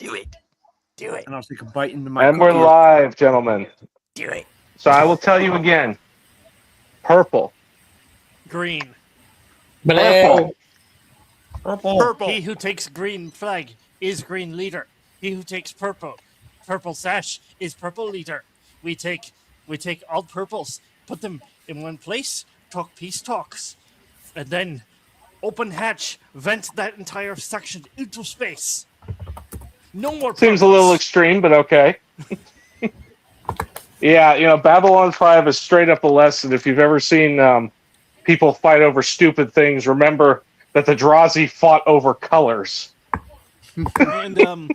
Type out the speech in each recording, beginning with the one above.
Do it. Do it. And I'll take a bite into my And we're cookie. live, gentlemen. Do it. So I will tell you again. Purple. Green. Purple. Purple. He who takes green flag is green leader. He who takes purple sash is purple leader. We take all purples, put them in one place, talk peace talks, and then open hatch, vent that entire section into space. No more Seems a little purples. extreme, but okay. Yeah, Babylon 5 is straight up a lesson. If you've ever seen people fight over stupid things, remember that the Drazi fought over colors. And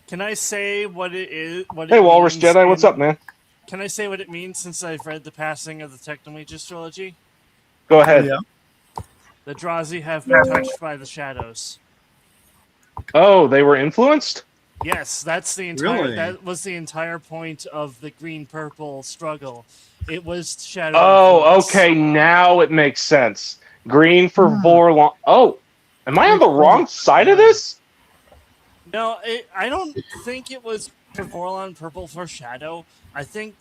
can I say what it is? Hey, Walrus Jedi, what's up, man? Can I say what it means since I've read the passing of the Technomagus trilogy? Go ahead. Yeah. The Drazi have been touched by the shadows. Oh, they were influenced? Yes, that's the entire. Really? That was the entire point of the green-purple struggle. It was shadow. Oh, influence. okay. Now it makes sense. Green for Vorlon. Oh, am I on the wrong side of this? No, I don't think it was for Vorlon purple for shadow. I think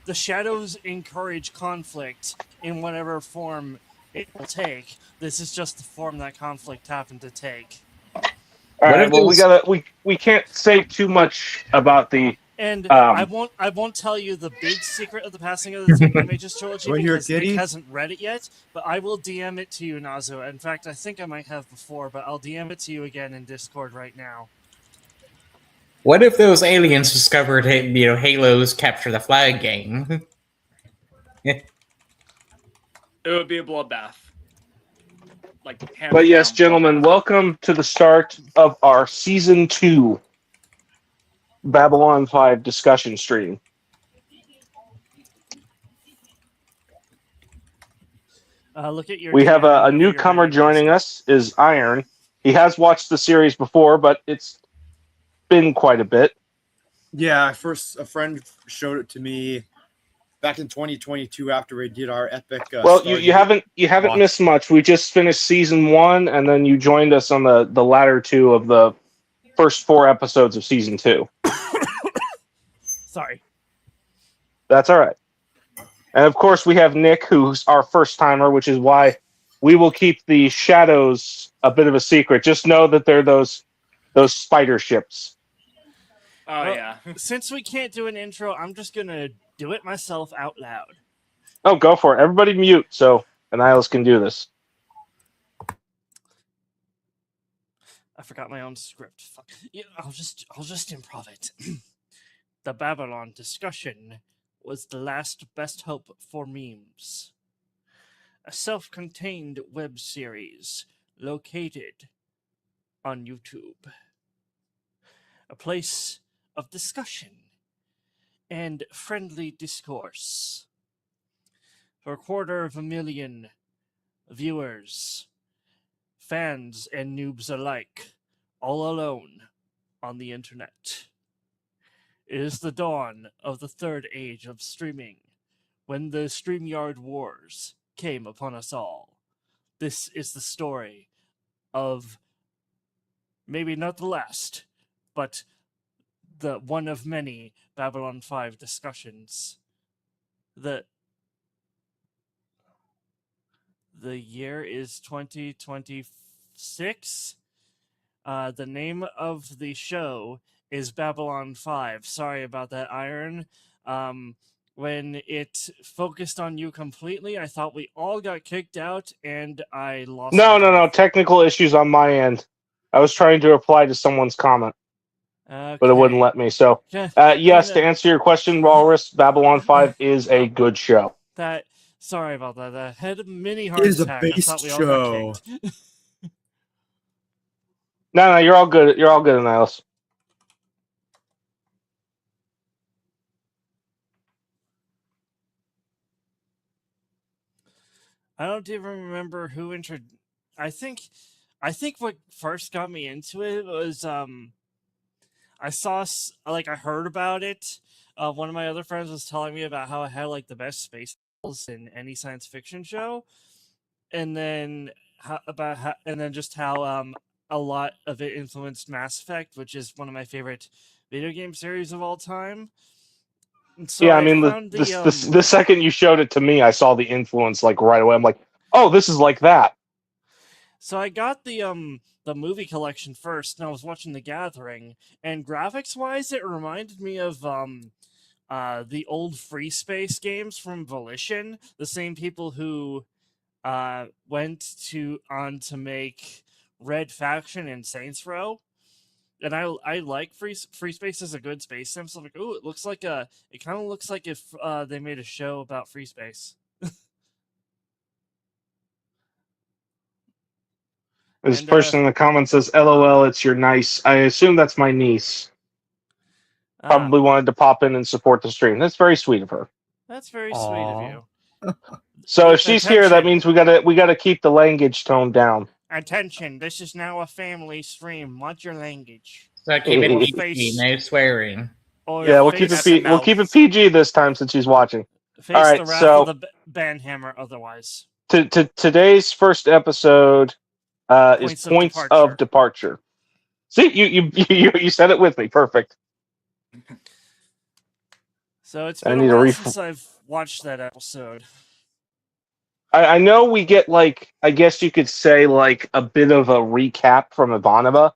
the shadows encourage conflict in whatever form it will take. This is just the form that conflict happened to take. All right. Well, we can't say too much about the. And I won't tell you the big secret of the passing of the Technomagus trilogy because Nick hasn't read it yet. But I will DM it to you, Nazo. In fact, I think I might have before, but I'll DM it to you again in Discord right now. What if those aliens discovered, Halo's Capture the Flag game? It would be a bloodbath. But yes, gentlemen, welcome to the start of our Season 2 Babylon 5 discussion stream. Look at your. We have a newcomer joining us, is Iron. He has watched the series before, but it's been quite a bit. Yeah, a friend showed it to me back in 2022 after we did our epic. Well, you haven't missed much. We just finished Season 1, and then you joined us on the latter two of the first 4 episodes of Season 2. Sorry. That's all right. And of course, we have Nick, who's our first timer, which is why we will keep the shadows a bit of a secret. Just know that they're those spider ships. Oh, well, yeah. Since we can't do an intro, I'm just going to do it myself out loud. Oh, go for it. Everybody mute so Annihilus can do this. I forgot my own script. Fuck. Yeah, I'll just improv it. The Babylon discussion was the last best hope for memes. A self-contained web series located on YouTube. A place of discussion and friendly discourse. For 250,000 viewers, fans and noobs alike, all alone on the internet. It is the dawn of the third age of streaming, when the StreamYard wars came upon us all. This is the story of maybe not the last, but the one of many Babylon 5 discussions. The year is 2026. The name of the show is Babylon 5. Sorry about that, Iron. When it focused on you completely, I thought we all got kicked out, and I lost... No. Technical issues on my end. I was trying to reply to someone's comment, but it wouldn't let me. So, yes, to answer your question, Walrus, Babylon 5 is a good show. Sorry about that. I had a mini heart attack. It is a base show. No, you're all good. You're all good, Annihilus. I don't even remember who introduced. I think what first got me into it was I heard about it. One of my other friends was telling me about how it had the best space battles in any science fiction show, and then how a lot of it influenced Mass Effect, which is one of my favorite video game series of all time. And so Yeah, I I mean, found the second you showed it to me, I saw the influence like right away. I'm like, oh, this is like that. So I got the movie collection first, and I was watching The Gathering, and graphics wise, it reminded me of the old Free Space games from Volition, the same people who went on to make Red Faction and Saints Row. And I like Free Space as a good space sim. So I'm like, oh, it kind of looks like if they made a show about Free Space. This And person in the comments says, "LOL, it's your niece." I assume that's my niece. Probably wanted to pop in and support the stream. That's very sweet of her. That's very sweet of Aw. you. So if she's here, that means we gotta keep the language tone down. Attention, this is now a family stream. Watch your language. So keep Or it PG, no swearing. Or Yeah, we'll face, keep it PG this time since she's watching. face All right, the wrath so of the banhammer otherwise. to today's first episode is points of departure. See, you said it with me. Perfect. So it's I been need a a while since I've watched that episode. I know we get like, I guess you could say like a bit of a recap from Ivanova,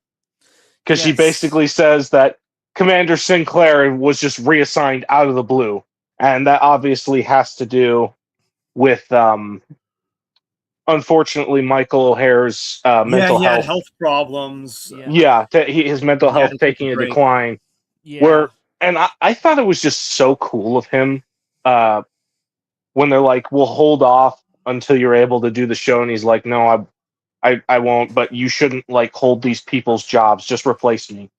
because she Yes. basically says that Commander Sinclair was just reassigned out of the blue, and that obviously has to do with unfortunately Michael O'Hare's mental he had health. health problems. Yeah. His mental He had health to take taking a a break. decline. Yeah. And I thought it was just so cool of him when they're like, we'll hold off until you're able to do the show, and he's like, no, I won't, but you shouldn't like hold these people's jobs, just replace me.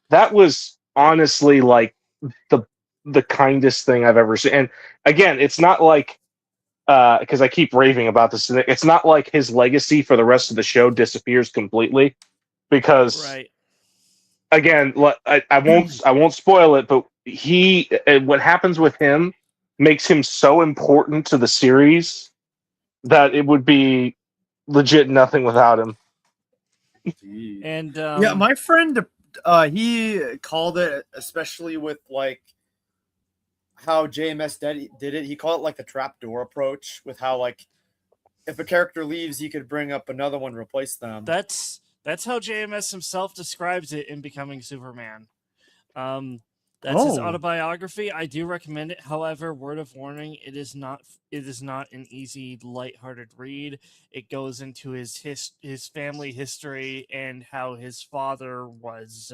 That was honestly like the kindest thing I've ever seen. And again, it's not like because I keep raving about this, it's not like his legacy for the rest of the show disappears completely, because Right. again, I won't spoil it, but what happens with him makes him so important to the series that it would be legit nothing without him. And Yeah, my friend, he called it, especially with like how JMS did it. He called it like the trapdoor approach, with how like if a character leaves, he could bring up another one, replace them. that's how JMS himself describes it in Becoming Superman. That's his autobiography. I do recommend it. However, word of warning, it is not an easy, lighthearted read. It goes into his family history and how his father was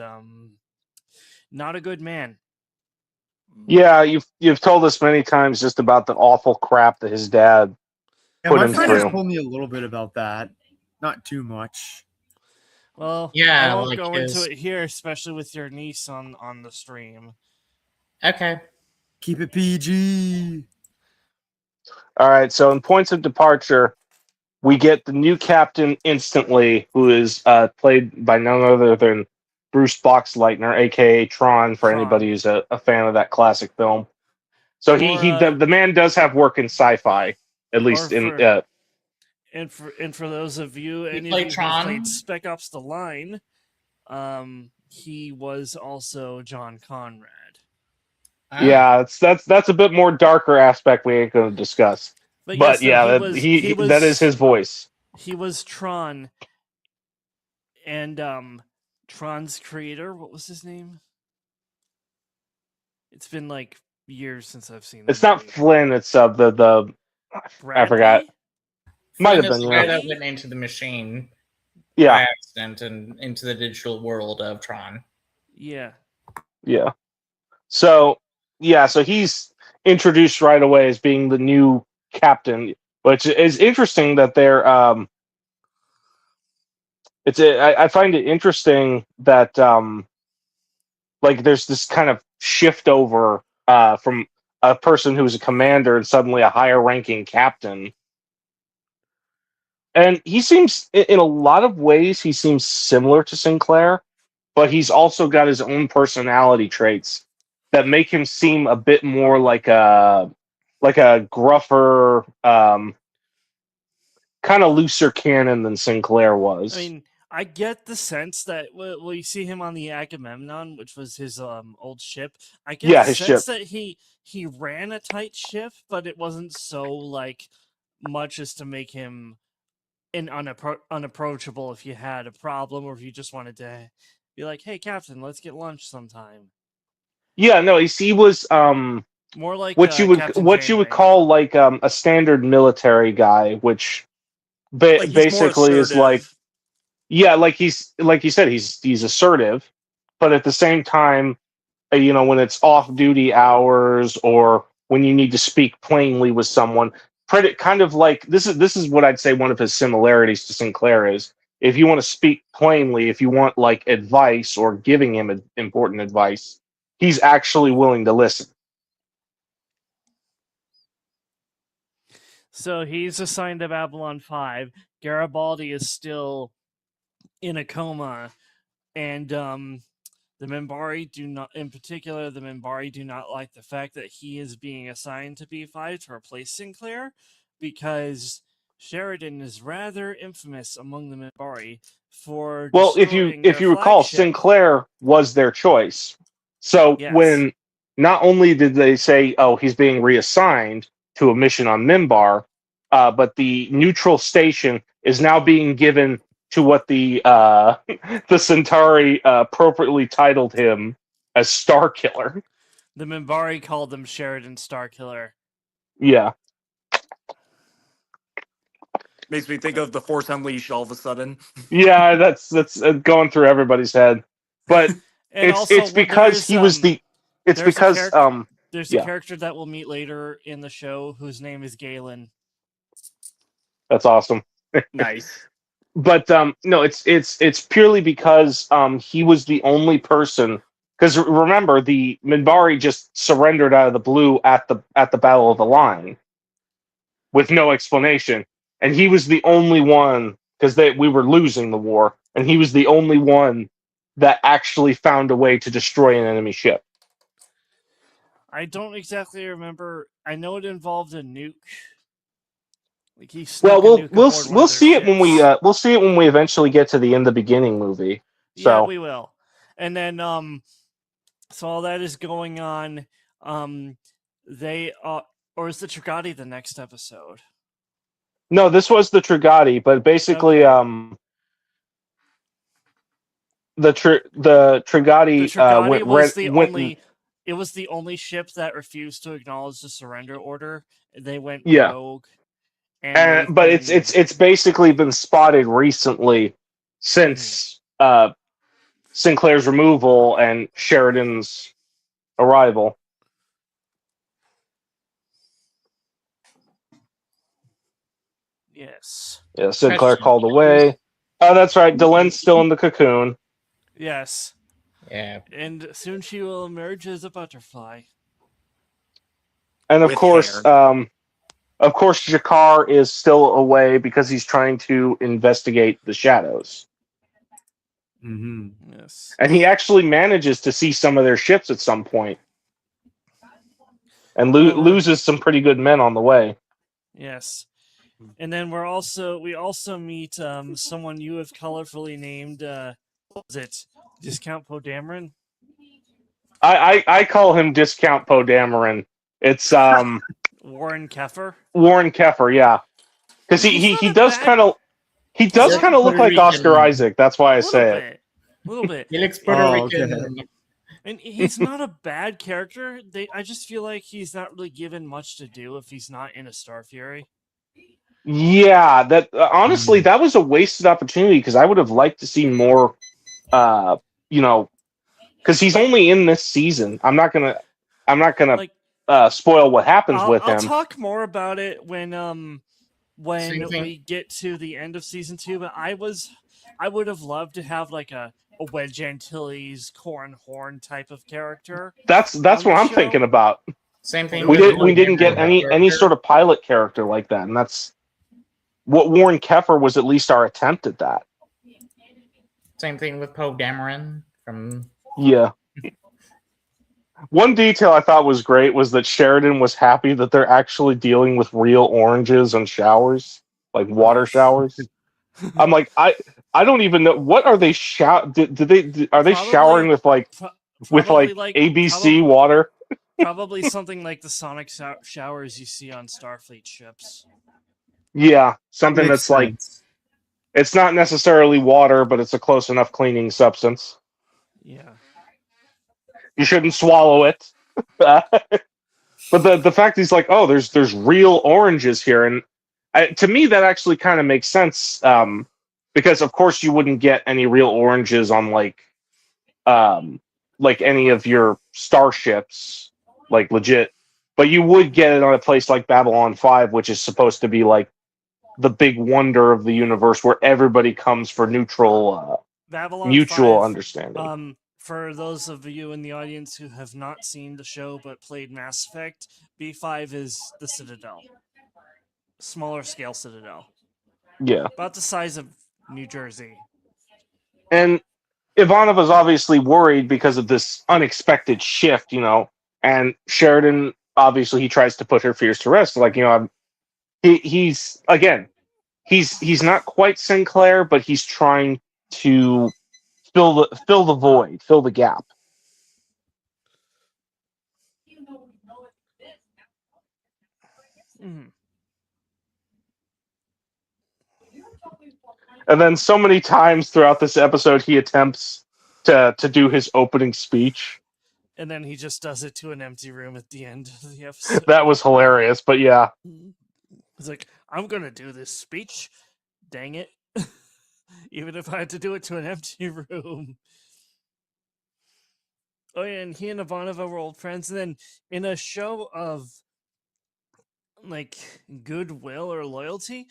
not a good man. Yeah, you've told us many times just about the awful crap that his dad put my him friend has through. told me a little bit about that, not too much. Well, Yeah, I won't like go his- into it here, especially with your niece on the stream. Okay. Keep it PG. All right, so in points of departure, we get the new captain instantly, who is played by none other than Bruce Boxleitner, aka Tron, for Tron. anybody who's a fan of that classic film. So the man does have work in sci-fi, at least And for those of you, any of played you who Tron? played Spec Ops: The Line, he was also John Conrad. Yeah, that's a bit more darker aspect we ain't going to discuss. But yes, yeah, he was, that is his voice. He was Tron, and Tron's creator. What was his name? It's been like years since I've seen. It's not Flynn. It's the I forgot. Might have been. The guy that went into the machine. Yeah. By accident and into the digital world of Tron. Yeah. Yeah. So he's introduced right away as being the new captain, which is interesting that they're I find it interesting that like there's this kind of shift over from a person who's a commander and suddenly a higher ranking captain. And he seems, in a lot of ways, he seems similar to Sinclair, but he's also got his own personality traits that make him seem a bit more like a gruffer, kind of looser cannon than Sinclair was. I mean, I get the sense that well, you see him on the Agamemnon, which was his old ship. I get the his sense ship. that he ran a tight ship, but it wasn't so like much as to make him unapproachable if you had a problem or if you just wanted to be like, "Hey, Captain, let's get lunch sometime." Yeah, no, he was More like what you Captain would Janeway. call like a standard military guy, which Like he's more basically is like, assertive. yeah, like he's like you said, he's assertive, but at the same time, when it's off duty hours or when you need to speak plainly with someone, kind of like this is what I'd say one of his similarities to Sinclair is. If you want to speak plainly, if you want like advice or giving him important advice, he's actually willing to listen. So he's assigned to Babylon 5. Garibaldi is still in a coma, and the Minbari do not, in particular, the Minbari do not like the fact that he is being assigned to B5 to replace Sinclair, because Sheridan is rather infamous among the Minbari for Well, destroying if their you recall, flagship. Sinclair was their choice. So Yes. when not only did they say, "Oh, he's being reassigned to a mission on Minbar," but the neutral station is now being given to what the the Centauri appropriately titled him as Star Killer. The Minbari called them Sheridan Starkiller. Yeah. Makes me think of the Force Unleashed all of a sudden. Yeah, that's going through everybody's head. But And it's also, because he was the. It's there's a because there's yeah. a character that we'll meet later in the show whose name is Galen. That's awesome. Nice. But no, it's purely because he was the only person. Because remember, the Minbari just surrendered out of the blue at the Battle of the Line with no explanation, and he was the only one because we were losing the war, and he was the only one that actually found a way to destroy an enemy ship. I don't exactly remember. I know it involved a nuke. Like he Well, snuck a nuke aboard one we'll of their see it when ships. we'll see it when we eventually get to the In the Beginning movie. So Yeah, we will. And then so all that is going on. They or is the Trigati the next episode? no, this was the Trigati, but basically Okay. the Trigati, The Trigati was the went only. It was the only ship that refused to acknowledge the surrender order. They went Yeah. rogue. And but it's basically been spotted recently since Sinclair's removal and Sheridan's arrival. Yes. Yeah, Sinclair called away. Oh, that's right. Delen's still in the cocoon. Yes. Yeah. And soon she will emerge as a butterfly. And of With course, hair. Jakar is still away because he's trying to investigate the shadows. Mm-hmm. Yes. And he actually manages to see some of their ships at some point. And loses some pretty good men on the way. Yes. And then we also meet someone you have colorfully named what was it? Discount Poe I call him Discount Poe Dameron. It's Warren Keffer. Warren Keffer, yeah. Because he does kind of look like Oscar Isaac. That's why I say it. A little bit. He looks Puerto Rican. Okay. And he's not a bad character. I just feel like he's not really given much to do if he's not in a Star Fury. Yeah, that honestly, that was a wasted opportunity because I would have liked to see more. Because he's only in this season. I'm not gonna Like, spoil what happens with him. I'll talk more about it when we get to the end of season 2. But I would have loved to have like a Wedge Antilles, Corn Horn type of character. That's what I'm thinking about. Same thing. We didn't get any sort of pilot character like that, and that's what Warren Keffer was at least our attempt at that. Same thing with Poe Dameron from. Yeah. One detail I thought was great was that Sheridan was happy that they're actually dealing with real oranges and showers, like water showers. I'm like, I don't even know what are they are they showering with like ABC water? Probably something like the sonic showers you see on Starfleet ships. Yeah, something Makes that's like sense. it's not necessarily water, but it's a close enough cleaning substance. Yeah. You shouldn't swallow it. But the fact is like, oh, there's real oranges here, and to me that actually kind of makes sense, because of course you wouldn't get any real oranges on like any of your starships, like legit, but you would get it on a place like Babylon 5, which is supposed to be like the big wonder of the universe where everybody comes for Babylon mutual 5, understanding. for those of you in the audience who have not seen the show but played Mass Effect, B5 is the Citadel. Smaller scale Citadel. Yeah. About the size of New Jersey. And Ivanova's obviously worried because of this unexpected shift, and Sheridan, obviously, he tries to put her fears to rest. Like, he's not quite Sinclair, but he's trying to fill the void, fill the gap. Mm. And then so many times throughout this episode, he attempts to do his opening speech. And then he just does it to an empty room at the end of the episode. That was hilarious, but yeah. He's like, I'm going to do this speech. Dang it. Even if I had to do it to an empty room. Oh, yeah, and he and Ivanova were old friends. And then in a show of, like, goodwill or loyalty,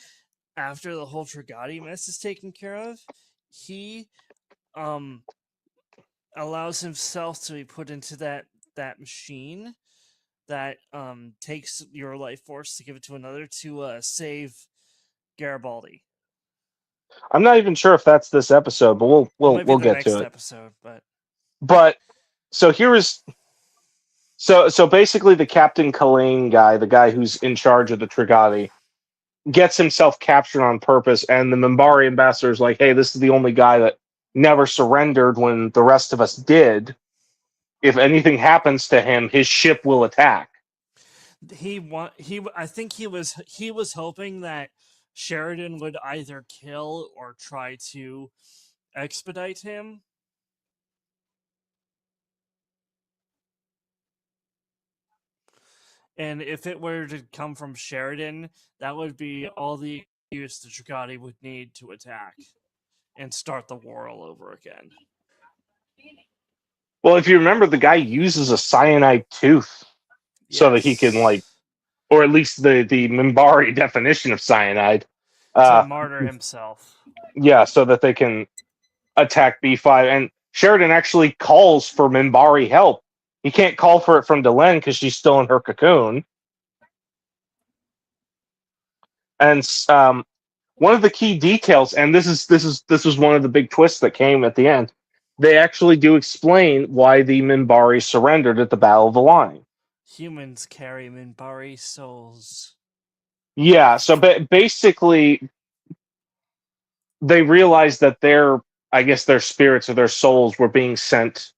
after the whole Trigati mess is taken care of, he allows himself to be put into that machine that takes your life force to give it to another to save Garibaldi. I'm not even sure if that's this episode, but we'll get to it. Episode, but so here is so basically the Captain Kalain guy, the guy who's in charge of the Trigati, gets himself captured on purpose, and the Minbari ambassador is like, hey, this is the only guy that never surrendered when the rest of us did. If anything happens to him, his ship will attack. I think he was hoping that Sheridan would either kill or try to expedite him. And if it were to come from Sheridan, that would be all the excuse the Trigati would need to attack and start the war all over again. Well, if you remember, the guy uses a cyanide tooth so that he can, like, or at least the Minbari definition of cyanide. To martyr himself. Yeah, so that they can attack B5. And Sheridan actually calls for Minbari help. He can't call for it from Delenn because she's still in her cocoon. And one of the key details, and this was one of the big twists that came at the end, they actually do explain why the Minbari surrendered at the Battle of the Line. Humans carry Minbari souls. Yeah, so basically, they realized that their spirits or their souls were being sent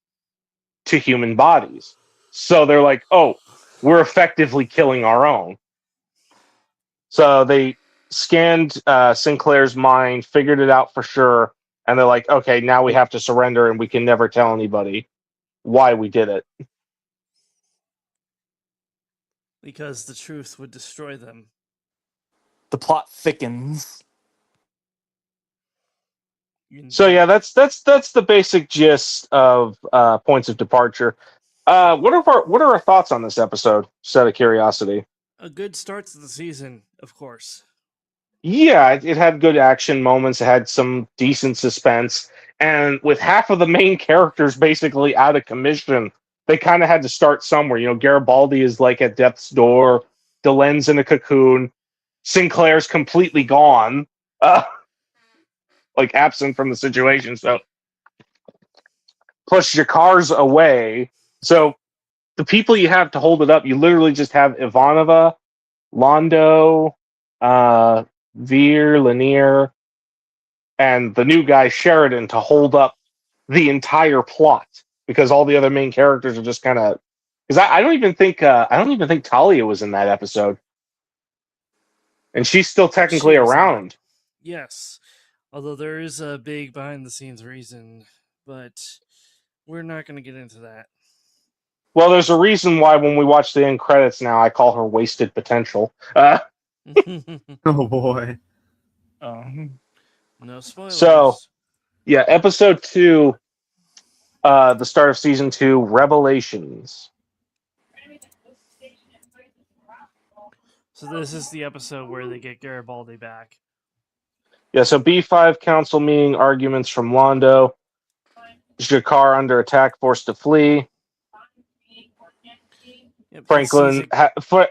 to human bodies. So they're like, oh, we're effectively killing our own. So they scanned Sinclair's mind, figured it out for sure, and they're like, okay, now we have to surrender, and we can never tell anybody why we did it. Because the truth would destroy them. The plot thickens. So yeah, that's the basic gist of points of departure. What are our thoughts on this episode? Just out of curiosity. A good start to the season, of course. Yeah, it had good action moments. It had some decent suspense, and with half of the main characters basically out of commission, they kind of had to start somewhere. Garibaldi is like at death's door. Delenn's in a cocoon. Sinclair's completely gone, like absent from the situation. So, plus Jakar's away. So, the people you have to hold it up, you literally just have Ivanova, Londo, Veer, Lanier, and the new guy Sheridan to hold up the entire plot because all the other main characters are just kind of. Because I don't even think Talia was in that episode, and she's still technically She was not. around. Yes, although there is a big behind-the-scenes reason, but we're not going to get into that. Well, there's a reason why when we watch the end credits now, I call her wasted potential. Oh boy. No spoilers. So, yeah, episode 2, the start of season 2, Revelations. So this is the episode where they get Garibaldi back. Yeah, so B5 council meeting, arguments from Londo. Jakar under attack, forced to flee. Yep,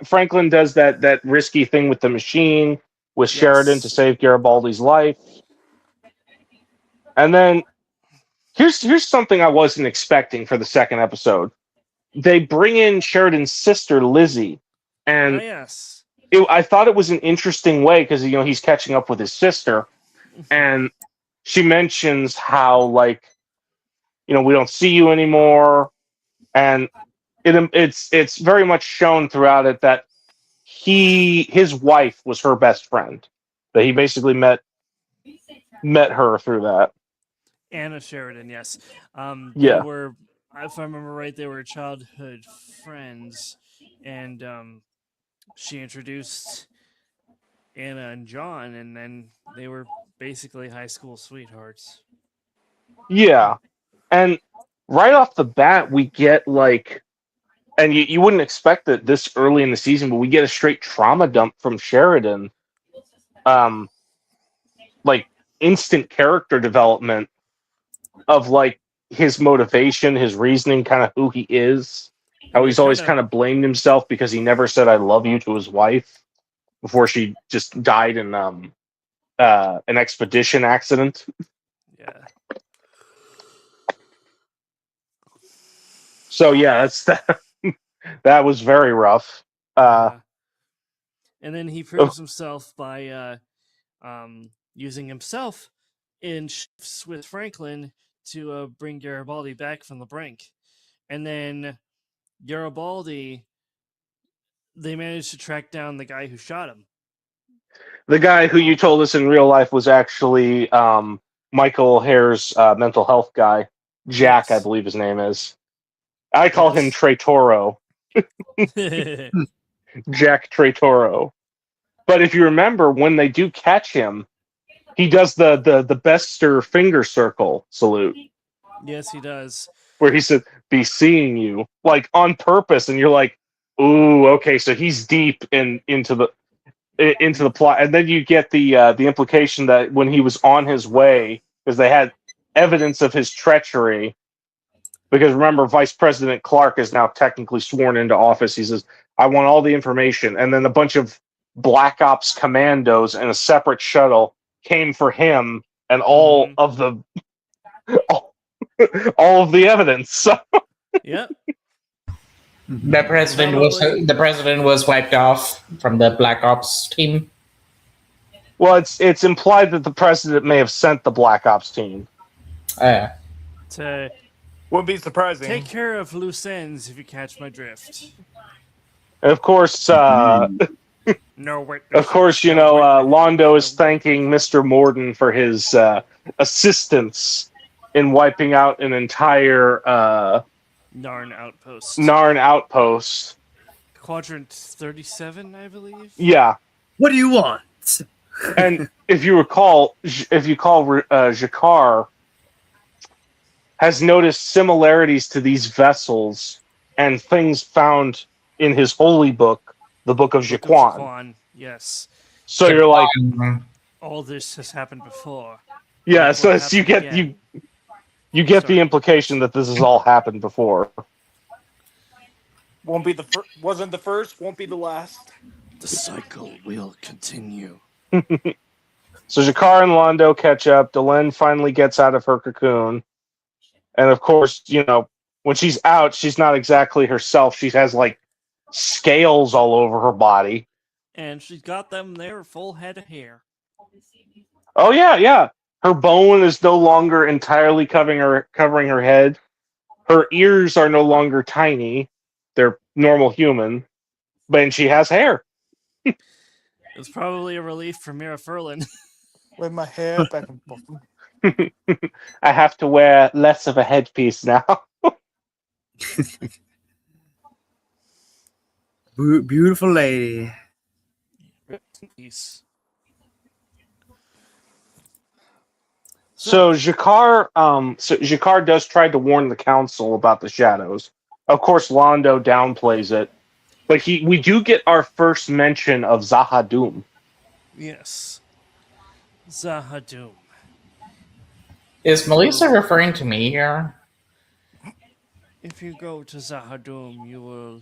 Franklin does that risky thing with the machine with Yes. Sheridan to save Garibaldi's life. And then here's something I wasn't expecting for the second episode. They bring in Sheridan's sister Lizzie, and yes. I thought it was an interesting way because he's catching up with his sister, and she mentions how we don't see you anymore, and it's very much shown throughout it that his wife was her best friend, that he basically met her through that. Anna Sheridan, yes. Yeah. They were, if I remember right, they were childhood friends, and she introduced Anna and John, and then they were basically high school sweethearts. Yeah, and right off the bat, we get and you wouldn't expect it this early in the season, but we get a straight trauma dump from Sheridan. Instant character development of his motivation, his reasoning, kind of who he is, how he's always kind of blamed himself because he never said "I love you" to his wife before she just died in an expedition accident. Yeah. So yeah, that's that. That was very rough. And then he proves himself by using himself in shifts with Franklin to bring Garibaldi back from the brink. And then Garibaldi, they managed to track down the guy who shot him. The guy who you told us in real life was actually Michael Hare's mental health guy. Jack, Yes. I believe his name is. I call him Tre Toro. Jack Tre Toro. But if you remember, when they do catch him, he does the Bester finger circle salute. Yes, he does. Where he said, "Be seeing you," on purpose, and you're like, "Ooh, okay." So he's deep into the plot, and then you get the implication that when he was on his way, because they had evidence of his treachery. Because remember, Vice President Clark is now technically sworn into office. He says, "I want all the information," and then a bunch of Black Ops commandos and a separate shuttle came for him and all of the all of the evidence. Yep. The president was wiped off from the Black Ops team. Well, it's implied that the president may have sent the Black Ops team. To Wouldn't be surprising. take care of loose ends, if you catch my drift. And of course, No witnesses. of course, Londo is thanking Mr. Morden for his assistance in wiping out an entire Narn outpost. Narn outpost. Quadrant 37, I believe. Yeah. What do you want? And if you recall, Jakar has noticed similarities to these vessels and things found in his holy book, the Book of Jaquan. Yes. So you're like, all this has happened before. yeah. Like, So what it's, you happened get again? you get Sorry. the implication that this has all happened before. Won't be wasn't the first, won't be the last. The cycle will continue. So Jakar and Londo catch up. Delenn finally gets out of her cocoon. And of course, when she's out, she's not exactly herself. She has scales all over her body. And she's got them there, full head of hair. Oh yeah, yeah. Her bone is no longer entirely covering her head. Her ears are no longer tiny; they're normal human, but she has hair. It's probably a relief for Mira Furlan. With my hair back and forth. I have to wear less of a headpiece now. Beautiful lady. Peace. So Jakar does try to warn the council about the shadows. Of course, Londo downplays it, but we do get our first mention of Zahadum. Yes. Zahadum. Is Melissa referring to me here? If you go to Zahadum, you will.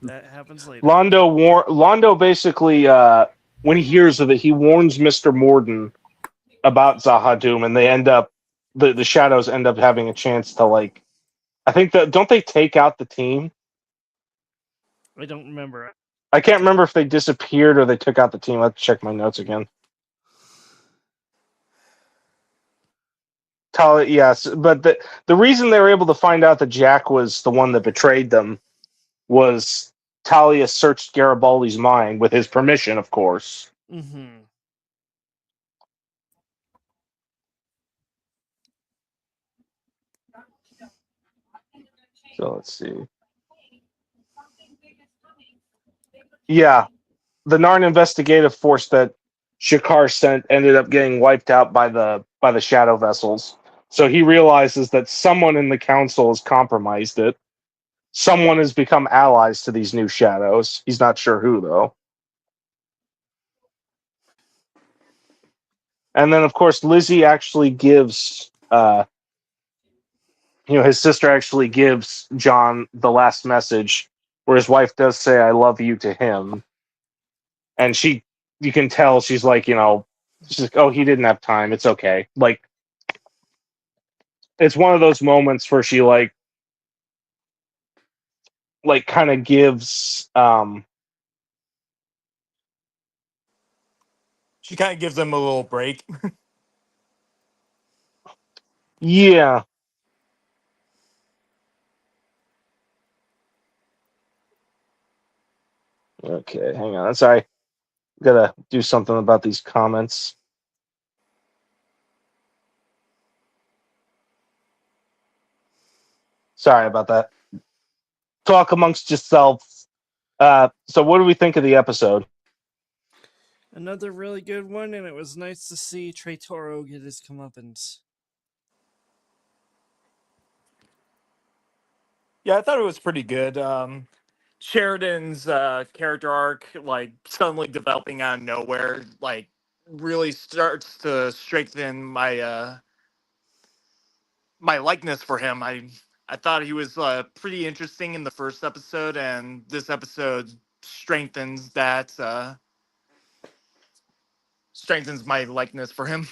That happens later. Londo basically, when he hears of it, he warns Mr. Morden about Zahadum, and they end up the shadows end up having a chance to like. I think that don't they take out the team? I don't remember. I can't remember if they disappeared or they took out the team. I have to check my notes again. Talia, yes, but the reason they were able to find out that Jack was the one that betrayed them was Talia searched Garibaldi's mind with his permission, of course. Mm-hmm. So let's see. Yeah, the Narn investigative force that Shakar sent ended up getting wiped out by the shadow vessels. So he realizes that someone in the council has compromised it. Someone has become allies to these new shadows. He's not sure who, though. And then, of course, Lizzie actually gives, his sister actually gives John the last message where his wife does say, "I love you" to him. And you can tell she's like, she's like, oh, he didn't have time. It's okay. Like, it's one of those moments where she like kind of gives, She kind of gives them a little break. yeah. Okay, hang on. Sorry. Gotta do something about these comments. Sorry about that. Talk amongst yourselves. So what do we think of the episode? Another really good one, and it was nice to see Trey Toro get his comeuppance. Yeah, I thought it was pretty good. Sheridan's character arc, like suddenly developing out of nowhere, like really starts to strengthen my likeness for him. I thought he was pretty interesting in the first episode, and this episode strengthens strengthens my likeness for him.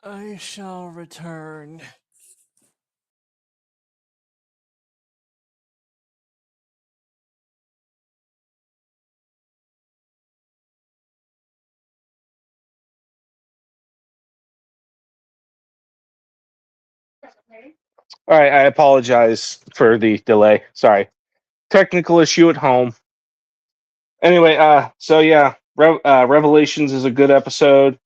I shall return. All right, I apologize for the delay. Sorry. Technical issue at home. Anyway, so yeah, Revelations is a good episode.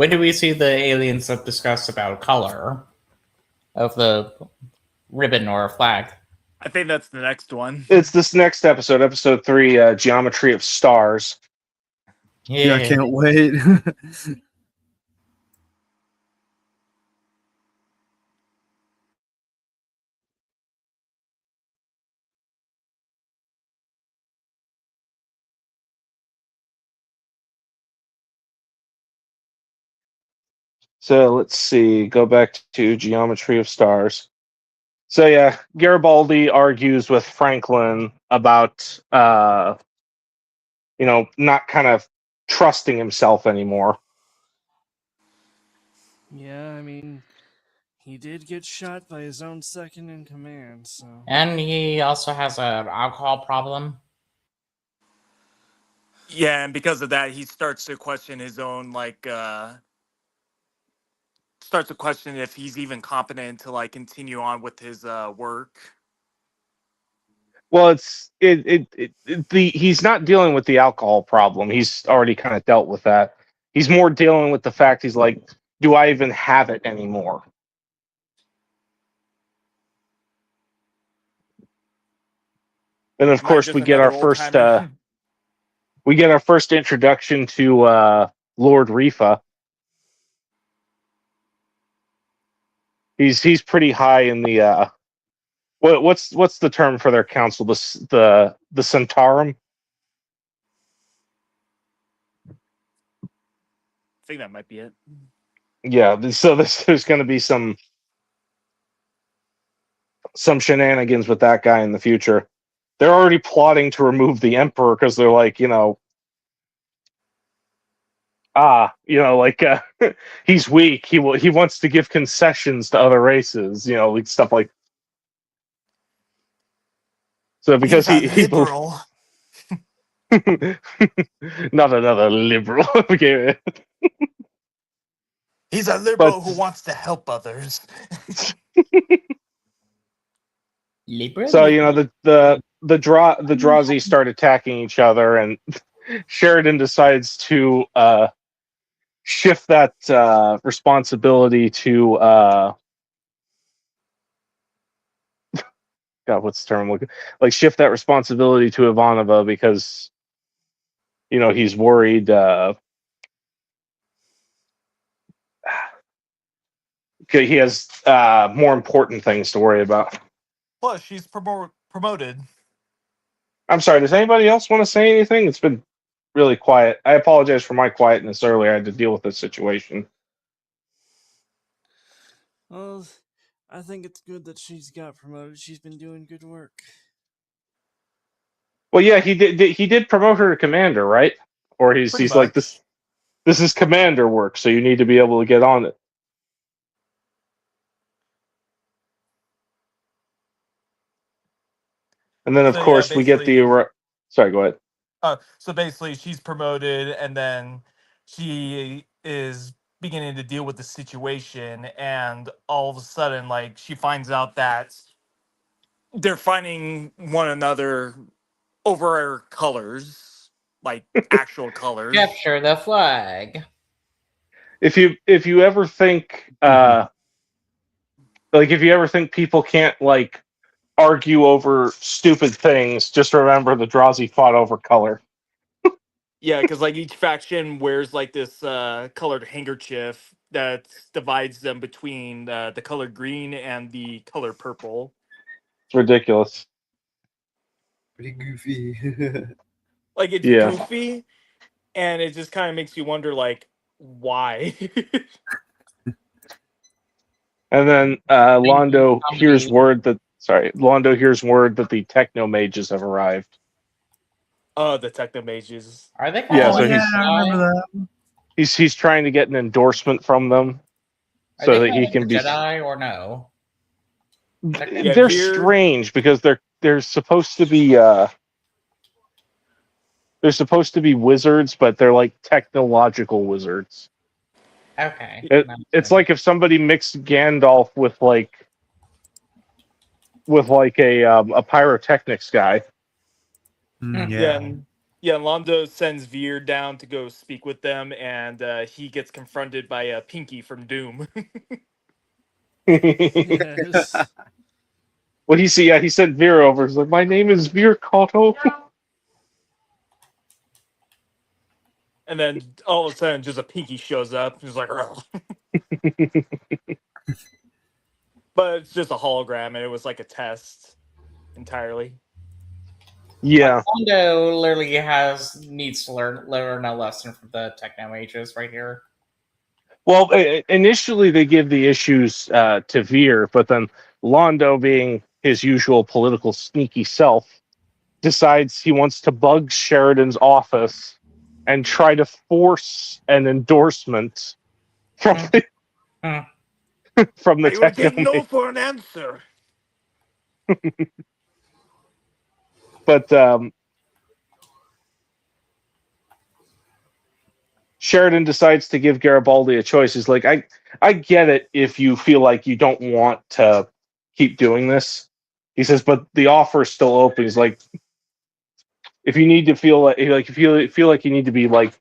When do we see the aliens that discuss about color of the ribbon or flag? I think that's the next one. It's this next episode, episode 3, Geometry of Stars. Yeah, I can't wait. So let's see. Go back to Geometry of Stars. So yeah, Garibaldi argues with Franklin about not kind of trusting himself anymore. Yeah, I mean, he did get shot by his own second in command, so. And he also has an alcohol problem. Yeah, and because of that, he starts to question his own starts to question if he's even competent to like continue on with his work. Well, he's not dealing with the alcohol problem. He's already kind of dealt with that. He's more dealing with the fact he's like, do I even have it anymore? And of Am I course, just another old timer? we get our first introduction to Lord Rifa. He's pretty high in the what's the term for their council? The Centaurum. I think that might be it. Yeah, so there's going to be some shenanigans with that guy in the future. They're already plotting to remove the emperor because they're like, he's weak. He wants to give concessions to other races, like stuff like. So because He's a he liberal. not another liberal. Okay. He's a liberal who wants to help others. Libra? So the Drazi start attacking each other, and Sheridan decides to shift that responsibility to God, what's the term I'm looking? Like shift that responsibility to Ivanova because he's worried. He has more important things to worry about. Plus, she's promoted. I'm sorry. Does anybody else want to say anything? It's been really quiet. I apologize for my quietness earlier. I had to deal with this situation. Well, I think it's good that she's got promoted. She's been doing good work. Well, yeah, he did. He did promote her to commander, right? Or he's like this. This is commander work, so you need to be able to get on it. And then, of course, we get the. Sorry, go ahead. So basically, she's promoted, and then she is beginning to deal with the situation, and all of a sudden, like she finds out that they're fighting one another over colors, like actual colors. Capture the flag. If you ever think if you ever think people can't argue over stupid things, just remember the Drazi fought over color. Yeah, because like each faction wears like this colored handkerchief that divides them between the color green and the color purple. It's ridiculous. Pretty goofy. Like it's goofy, and it just kind of makes you wonder, like, why? And then Londo hears word that the Techno Mages have arrived. Oh, the Techno Mages. Are they? Yeah, so I remember that. He's trying to get an endorsement from them, so that he can be Jedi or no. They're strange because they're supposed to be wizards, but they're like technological wizards. Okay. It's like if somebody mixed Gandalf with a pyrotechnics guy. Yeah. Yeah, Londo sends Veer down to go speak with them, and he gets confronted by Pinky from Doom. Yes. Well, he sent Vera over. He's like, my name is Veer Cotto. And then all of a sudden, just a Pinky shows up. He's like, "Ugh." But it's just a hologram, and it was like a test entirely. Yeah. Londo literally needs to learn a lesson from the techno mages right here. Well, initially they give the issues to Veer, but then Londo, being his usual political sneaky self, decides he wants to bug Sheridan's office and try to force an endorsement from the, Hmm. from the I will take techno. no for an answer. But Sheridan decides to give Garibaldi a choice. He's like, I get it if you feel like you don't want to keep doing this. He says, but the offer is still open. He's like, if you need to if you feel like you need to be like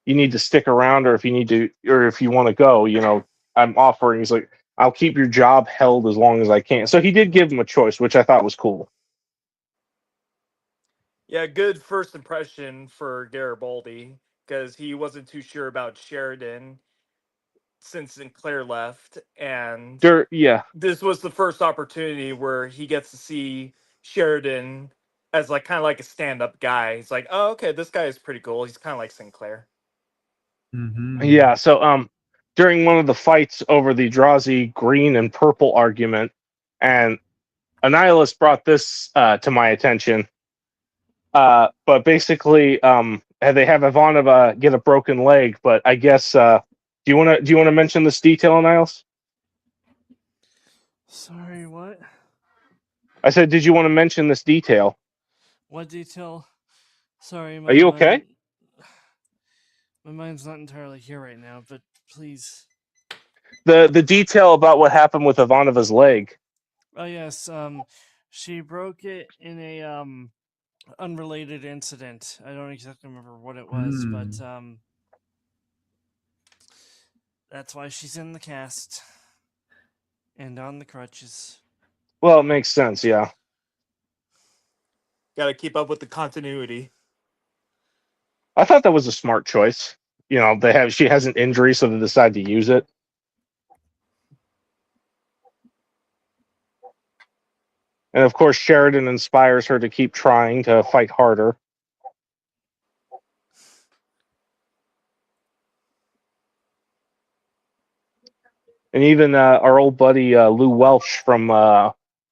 you need to stick around, or if you need to, or if you want to go, I'm offering. He's like, I'll keep your job held as long as I can. So he did give him a choice, which I thought was cool. Yeah, good first impression for Garibaldi, because he wasn't too sure about Sheridan since Sinclair left, and Yeah, this was the first opportunity where he gets to see Sheridan as like kind of like a stand-up guy. He's like, oh, okay, this guy is pretty cool. He's kind of like Sinclair. yeah. So during one of the fights over the Drazi green and purple argument, and Annihilus brought this to my attention. But basically, they have Ivanova get a broken leg. But I guess do you want to mention this detail, Annihilus? Sorry, what? I said, did you want to mention this detail? What detail? Sorry, Are you okay? My mind's not entirely here right now, but please. The detail about what happened with Ivanova's leg. Oh yes, she broke it in a unrelated incident. I don't exactly remember what it was, but that's why she's in the cast and on the crutches. Well, it makes sense, yeah. Got to keep up with the continuity. I thought that was a smart choice. She has an injury, so they decide to use it. And of course, Sheridan inspires her to keep trying to fight harder. And even our old buddy Lou Welsh from.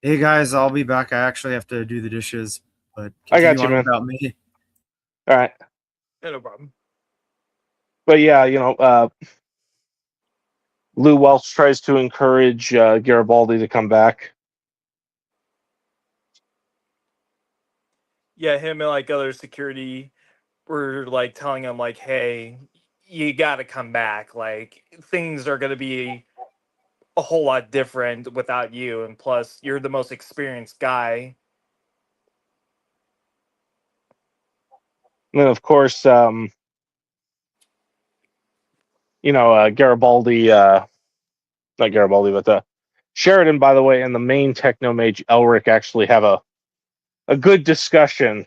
Hey guys, I'll be back. I actually have to do the dishes, but I got continue you, on man. without me. All right. Yeah, no problem. But yeah, Lou Welsh tries to encourage Garibaldi to come back. Yeah, him and like other security were like telling him like, hey, you got to come back. Like things are going to be a whole lot different without you, and plus you're the most experienced guy. And then, of course, Garibaldi, not Garibaldi, but Sheridan, by the way, and the main technomage Elric actually have a good discussion.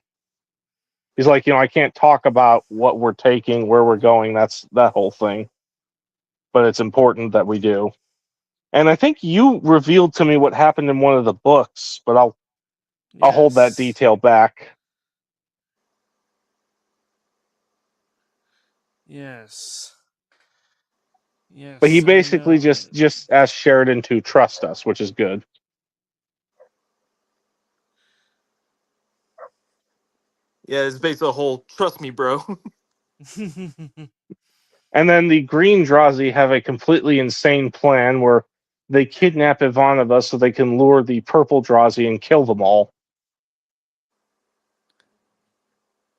He's like, I can't talk about what we're taking, where we're going. That's that whole thing. But it's important that we do. And I think you revealed to me what happened in one of the books, but I'll hold that Yes. detail back. Yes. Yes. But he I basically know. just asked Sheridan to trust us, which is good. Yeah, it's basically a whole trust me, bro. And then the Green Drazi have a completely insane plan where they kidnap Ivanova so they can lure the Purple Drazi and kill them all.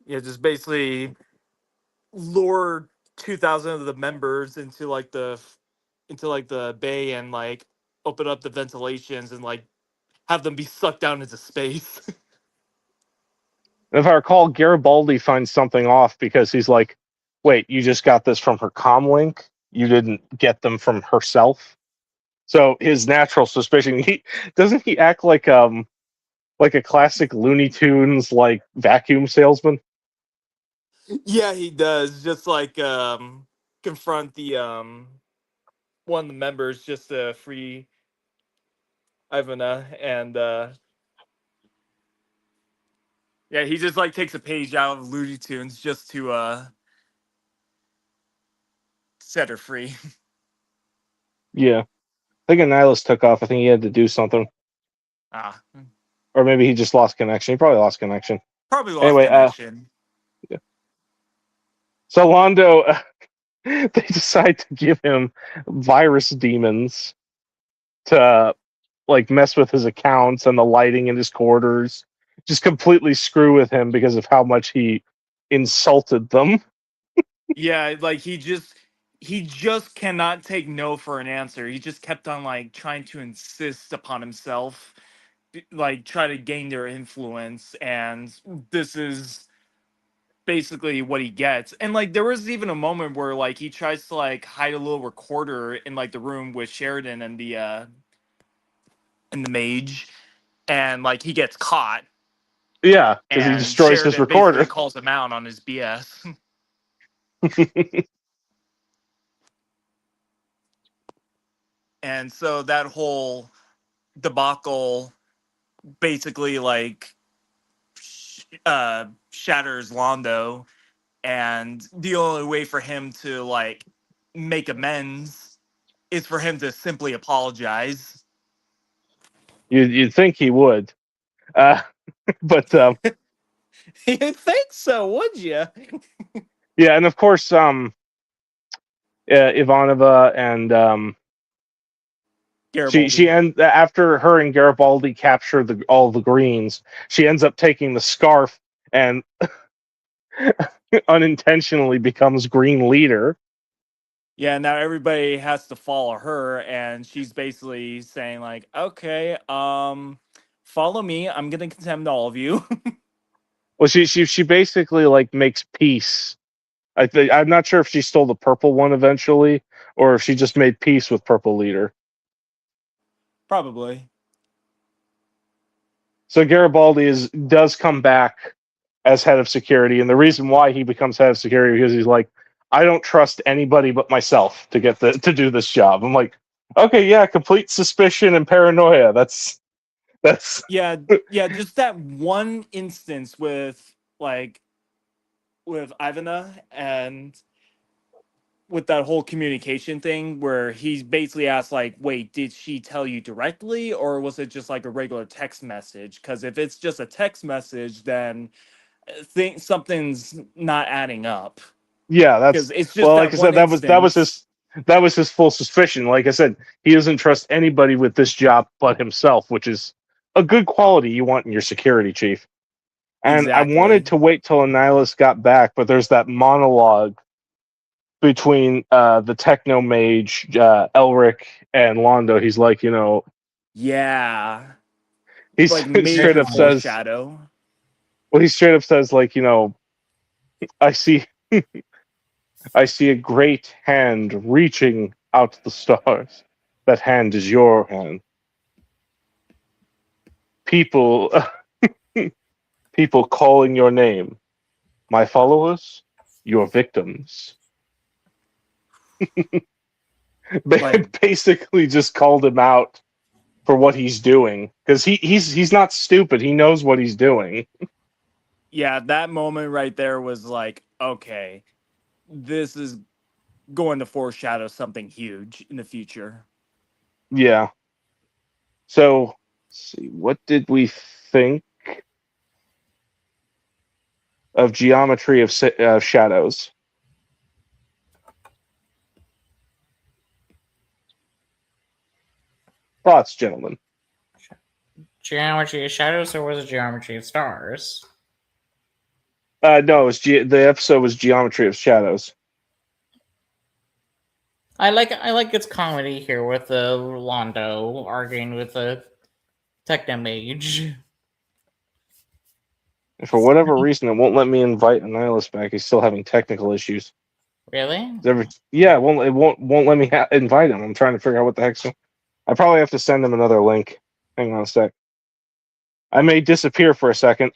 Yeah, just basically lure 2,000 of the members into like the bay and like open up the ventilations and like have them be sucked down into space. And if I recall, Garibaldi finds something off because he's like, "Wait, you just got this from her comlink? You didn't get them from herself?" So his natural suspicion, he doesn't he act like a classic Looney Tunes like vacuum salesman? Yeah, he does. Just like confront the one of the members just to free Ivana, and yeah, he just like takes a page out of Looney Tunes just to set her free. Yeah, I think Annihilus took off. I think he had to do something, Ah, or maybe he just lost connection. He probably lost connection. probably lost Anyway, connection. so Londo, they decide to give him virus demons to like mess with his accounts and the lighting in his quarters, just completely screw with him because of how much he insulted them. Yeah, like he just cannot take no for an answer. He just kept on like trying to insist upon himself, like try to gain their influence, and this is basically what he gets. And like there was even a moment where like he tries to like hide a little recorder in like the room with Sheridan and the mage, and like he gets caught, Yeah, because he and destroys his Sheridan basically recorder. calls him out on his BS. And so that whole debacle basically like shatters Londo, and the only way for him to like make amends is for him to simply apologize. You'd think he would, uh, but You'd think so, would you? yeah, and of course, Ivanova and she Garibaldi. end after her and Garibaldi capture all the greens. She ends up taking the scarf and unintentionally becomes green leader. Yeah, now everybody has to follow her, and she's basically saying like, "Okay, follow me. I'm gonna contempt all of you." Well, she basically like makes peace. I'm not sure if she stole the purple one eventually, or if she just made peace with purple leader. Probably. So Garibaldi does come back as head of security, and the reason why he becomes head of security because he's like, I don't trust anybody but myself to do this job. I'm like, okay, yeah, complete suspicion and paranoia. That's Yeah, yeah, just that one instance with Ivana and with that whole communication thing where he's basically asked like, wait, did she tell you directly, or was it just like a regular text message? Because if it's just a text message, then think something's not adding up, yeah, because that's it's just well, like that I one said, instance. that was his full suspicion. Like I said, he doesn't trust anybody with this job but himself, which is a good quality you want in your security chief. And I wanted Exactly. to wait till Annihilus got back, but there's that monologue between the techno mage Elric and Londo. He's like, Yeah, he's like straight major up says, foreshadow. well, he straight up says like, I see, I see a great hand reaching out to the stars. That hand is your hand. People, people calling your name. My followers, your victims. Like, Basically, just called him out for what he's doing because he's not stupid. He knows what he's doing. yeah, that moment right there was like, okay, this is going to foreshadow something huge in the future. Yeah. So, let's see, what did we think of Geometry of Shadows? Thoughts, gentlemen? Geometry of Shadows, or was it Geometry of Stars? No, the episode was Geometry of Shadows. I like its comedy here with the Londo arguing with the Technomage. And for whatever reason, it won't let me invite Annihilus back. He's still having technical issues. Really? Yeah, it won't let me invite him. I'm trying to figure out what the heck's. I probably have to send him another link. Hang on a sec. I may disappear for a second.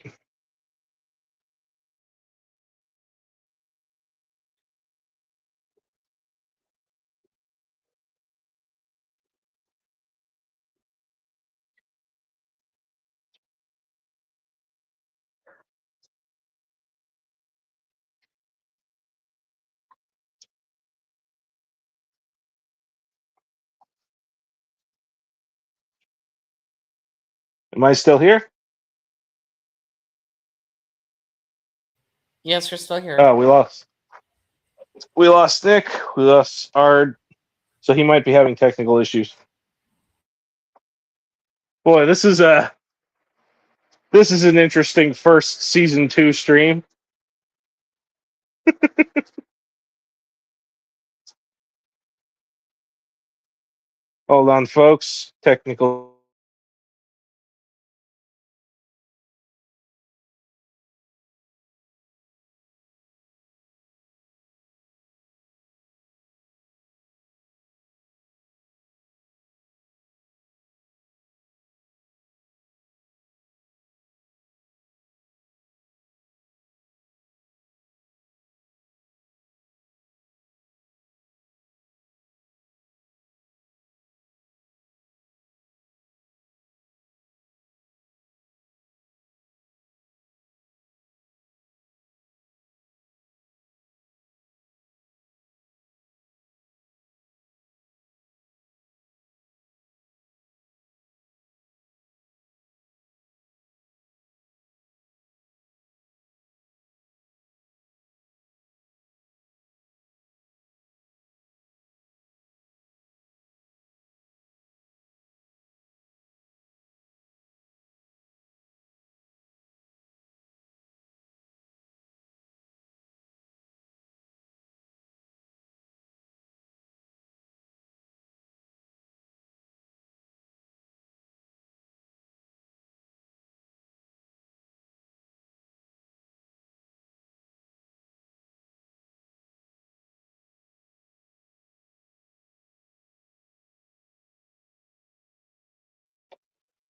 Am I still here? Yes, you're still here. Oh, we lost. We lost Nick. We lost Ard. So he might be having technical issues. Boy, this is an interesting first season 2 stream. Hold on, folks. Technical.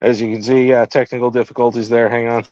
As you can see, technical difficulties there. Hang on.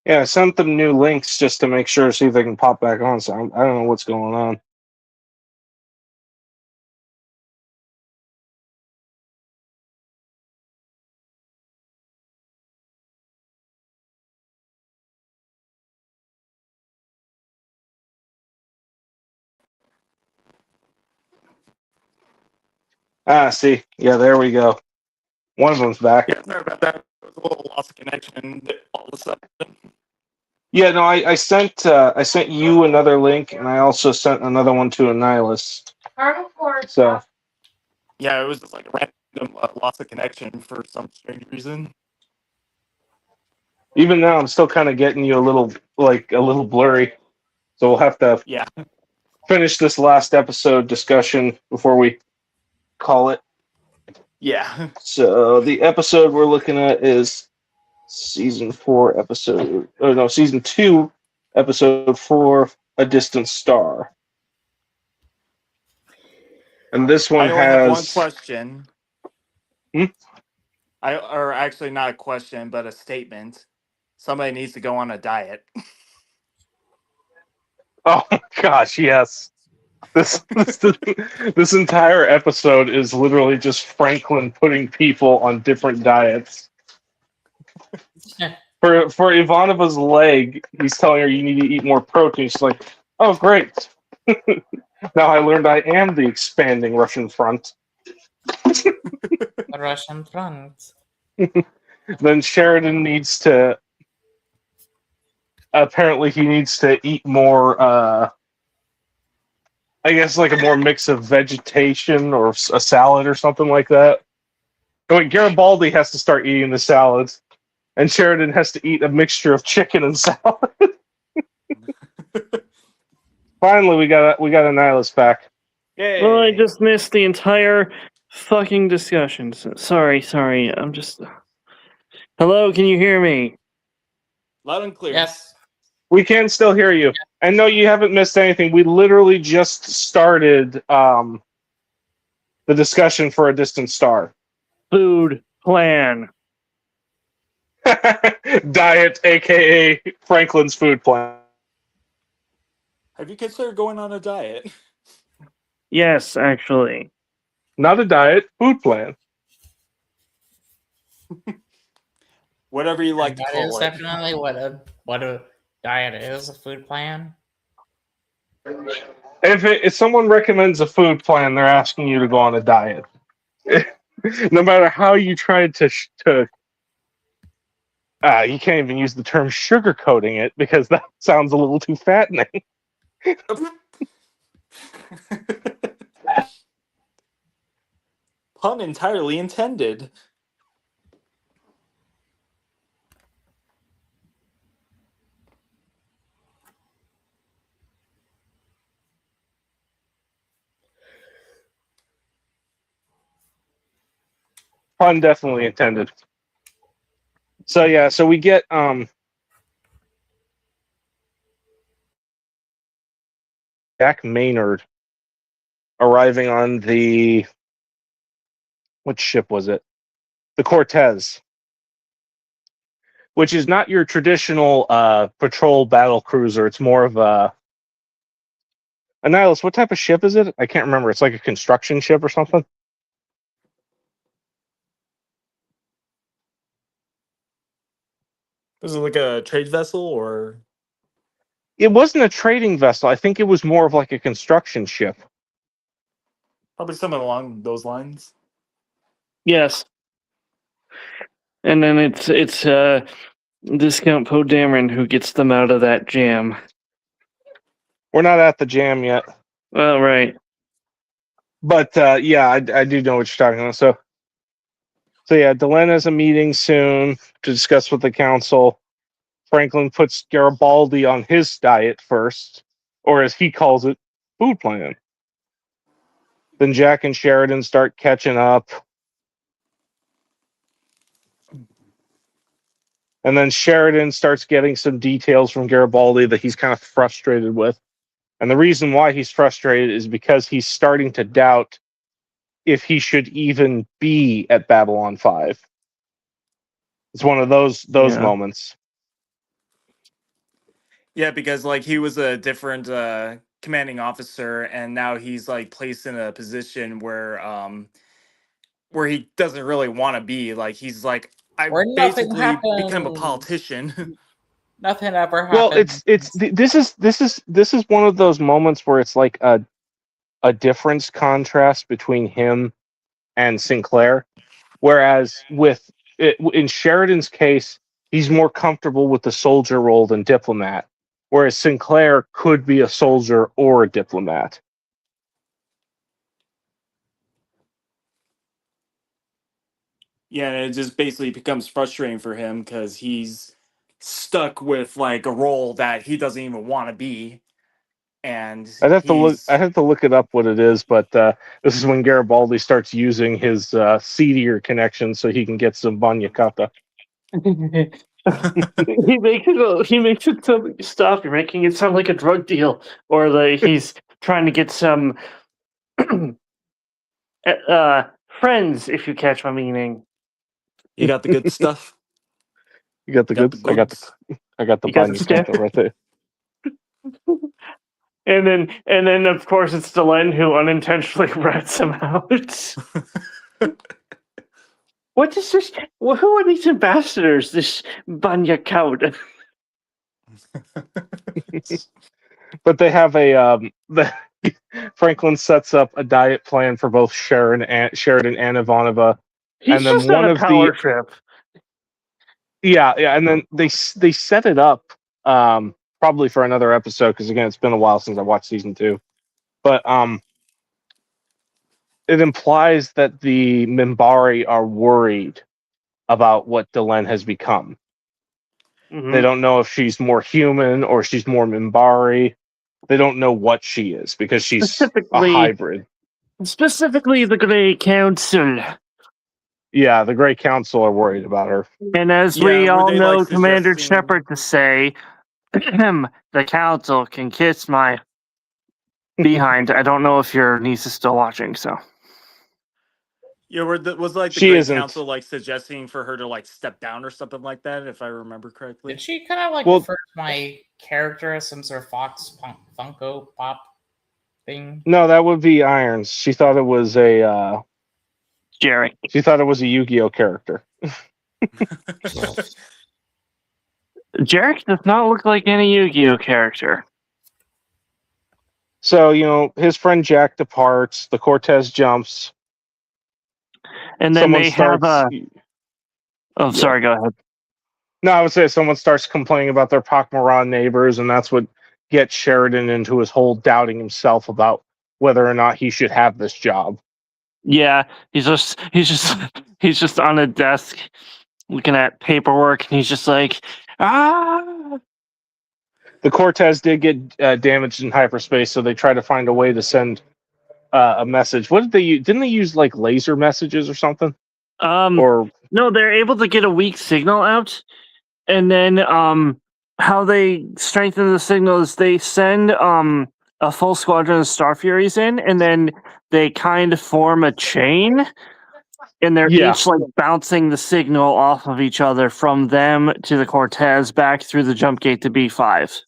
Yeah, I sent them new links just to make sure, see if they can pop back on. So I don't know what's going on. See. Yeah, there we go. One of them's back. Yeah, sorry about that. There was a little loss of connection all of a sudden. Yeah, no, I sent you another link, and I also sent another one to Annihilus. So Yeah, it was just like a random loss of connection for some strange reason. even now, I'm still kind of getting you a little blurry. So we'll have to Yeah. finish this last episode discussion before we call it. Yeah. So the episode we're looking at is season 2, episode 4, A Distant Star. And this one I only have one has question. Or actually not a question, but a statement. Somebody needs to go on a diet. Oh my gosh, yes. This entire episode is literally just Franklin putting people on different diets. For Ivanova's leg, he's telling her you need to eat more protein. She's like, "Oh, great! Now I learned I am the expanding Russian front." Russian front. Then Sheridan needs to. Apparently, he needs to eat more. I guess like a more mix of vegetation or a salad or something like that. Wait, Garibaldi has to start eating the salads, and Sheridan has to eat a mixture of chicken and salad. Finally, we got a Nihilus back. Yay! Well, I just missed the entire fucking discussion. Sorry. I'm just. Hello, can you hear me? Loud and clear. Yes. We can still hear you. And no, you haven't missed anything. We literally just started the discussion for A Distant Star. Food plan. Diet, aka Franklin's food plan. Have you considered going on a diet? Yes, actually. Not a diet, food plan. Whatever you like to That call is it. definitely what a diet is, a food plan. If someone recommends a food plan, they're asking you to go on a diet. No matter how you try to you can't even use the term sugarcoating it because that sounds a little too fattening. Pun entirely intended. Pun definitely intended. So yeah, so we get Jack Maynard arriving on the what ship was it? The Cortez, which is not your traditional patrol battle cruiser. It's more of a Nihilus. What type of ship is it? I can't remember. It's like a construction ship or something. Was it like a trade vessel or? It wasn't a trading vessel. I think it was more of like a construction ship. Probably something along those lines. Yes. And then it's Discount Poe Dameron who gets them out of that jam. We're not at the jam yet. Well, right. But yeah, I do know what you're talking about. So yeah, Delenn has a meeting soon to discuss with the council. Franklin puts Garibaldi on his diet first, or as he calls it, food plan. Then Jack and Sheridan start catching up. And then Sheridan starts getting some details from Garibaldi that he's kind of frustrated with. And the reason why he's frustrated is because he's starting to doubt if he should even be at Babylon 5. It's one of those Yeah. moments. Yeah, because like he was a different commanding officer, and now he's like placed in a position where he doesn't really want to be. Like he's like, I Where nothing basically become a happens. politician. Nothing ever happened. Well, this is one of those moments where it's like a difference contrast between him and Sinclair. Whereas in Sheridan's case, he's more comfortable with the soldier role than diplomat. Whereas Sinclair could be a soldier or a diplomat. Yeah, and it just basically becomes frustrating for him because he's stuck with like a role that he doesn't even want to be, and I'd have he's to look it up what it is, but this is when Garibaldi starts using his seedier connection so he can get some Banyakata. he makes it so stop. You're making it sound like a drug deal, or like he's trying to get some friends. If you catch my meaning. you got the good stuff. You got the Got goods. the goods. I got the You got Banya the Kanto right there. And then of course it's Delenn who unintentionally rats him out. What is this? Well, who are these ambassadors? This Banya Cowd. But they have Franklin sets up a diet plan for both Sheridan and Ivanova, He's and then just on one a of power the trip. yeah, and then they set it up probably for another episode because again it's been a while since I watched season 2, but it implies that the Minbari are worried about what Delenn has become. They don't know if she's more human or she's more Minbari. They don't know what she is because she's a Specifically, hybrid. the Grey Council. Yeah, the Grey Council are worried about her. And as Yeah, we were all they, know, like, Commander suggesting- Shepard to say, the Council can kiss my behind. I don't know if your niece is still watching, so. Yeah, was like the She Great isn't. Council like suggesting for her to like step down or something like that, if I remember correctly. Did she kind of like Well- refer to my character as some sort of Fox Funko Pop thing? No, that would be Irons. She thought it was a Jerry. Yu-Gi-Oh character. Jarek does not look like any Yu-Gi-Oh character. So, his friend Jack departs, the Cortez jumps, And then someone they starts have a... Oh, sorry, go ahead. No, I would say someone starts complaining about their Pakmaran neighbors, and that's what gets Sheridan into his whole doubting himself about whether or not he should have this job. Yeah, he's just on a desk looking at paperwork, and he's just like, ah. The Cortez did get damaged in hyperspace, so they try to find a way to send a message. What did they use? Didn't they use like laser messages or something? Or No, they're able to get a weak signal out, and then how they strengthen the signal is they send a full squadron of Star Furies in, and then they kind of form a chain, and they're Yeah. each like bouncing the signal off of each other from them to the Cortez back through the jump gate to B5.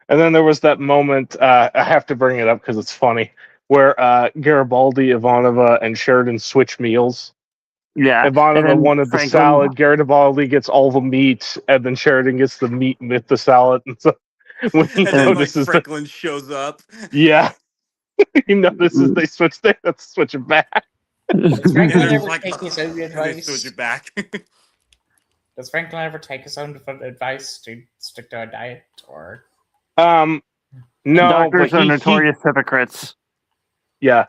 And then there was that moment, I have to bring it up because it's funny, where Garibaldi, Ivanova, and Sheridan switch meals. Yeah, and Ivanova then wanted the Franklin- salad, Garibaldi gets all the meat, and then Sheridan gets the meat with the salad. And so when he And then like notices Franklin shows up. yeah, he notices they switch, they have to switch it back. Does And Franklin they're ever like, take his own and they advice? switch it back. Does Franklin ever take his own advice to stick to a diet? Or No, Doctors but are he, notorious hypocrites. yeah,